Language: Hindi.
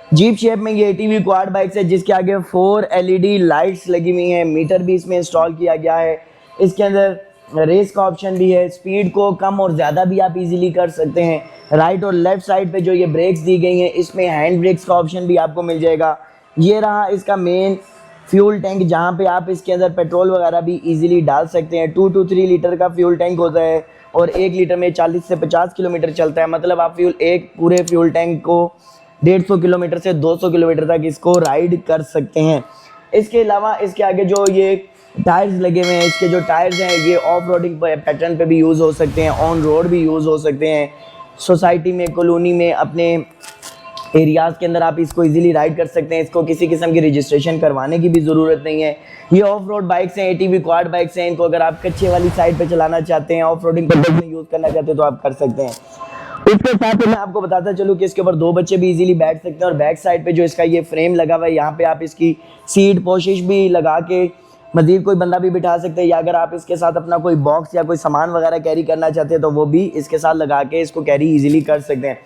जीप शेप में ये एटीवी क्वाड बाइक्स है जिसके आगे 4 एलईडी लाइट्स लगी हुई हैं, मीटर भी इसमें इंस्टॉल किया गया है। इसके अंदर रेस का ऑप्शन भी है, स्पीड को कम और ज़्यादा भी आप इजीली कर सकते हैं। राइट और लेफ्ट साइड पे जो ये ब्रेक्स दी गई हैं इसमें हैंड ब्रेक्स का ऑप्शन भी आपको मिल जाएगा। ये रहा इसका मेन फ्यूल टैंक जहाँ पे आप इसके अंदर पेट्रोल वगैरह भी इजीली डाल सकते हैं। 2 to 3 लीटर का फ्यूल टैंक होता है और 1 लीटर में 40 से 50 किलोमीटर चलता है। मतलब आप एक पूरे फ्यूल टैंक को 150 किलोमीटर से 200 किलोमीटर तक इसको राइड कर सकते हैं। इसके अलावा इसके आगे जो ये टायर्स लगे हुए हैं, इसके जो टायर्स हैं ये ऑफ रोडिंग पैटर्न पे भी यूज़ हो सकते हैं, ऑन रोड भी यूज़ हो सकते हैं। सोसाइटी में, कॉलोनी में, अपने एरियाज़ के अंदर आप इसको इजीली राइड कर सकते हैं। इसको किसी किस्म की रजिस्ट्रेशन करवाने की भी ज़रूरत नहीं है। ये ऑफ रोड बाइक्स हैं, एटीवी क्वाड बाइक्स हैं। इनको अगर आप कच्चे वाली साइड पे चलाना चाहते हैं, ऑफ रोडिंग पर्पज में यूज़ करना चाहते हैं तो आप कर सकते हैं। इसके साथ ही मैं आपको बताता चलूँ कि इसके ऊपर 2 बच्चे भी इजीली बैठ सकते हैं और बैक साइड पे जो इसका ये फ्रेम लगा हुआ है यहाँ पे आप इसकी सीट पोशिश भी लगा के मज़ीद कोई बंदा भी बिठा सकते हैं, या अगर आप इसके साथ अपना कोई बॉक्स या कोई सामान वगैरह कैरी करना चाहते हैं तो वो भी इसके साथ लगा के इसको कैरी इजीली कर सकते हैं।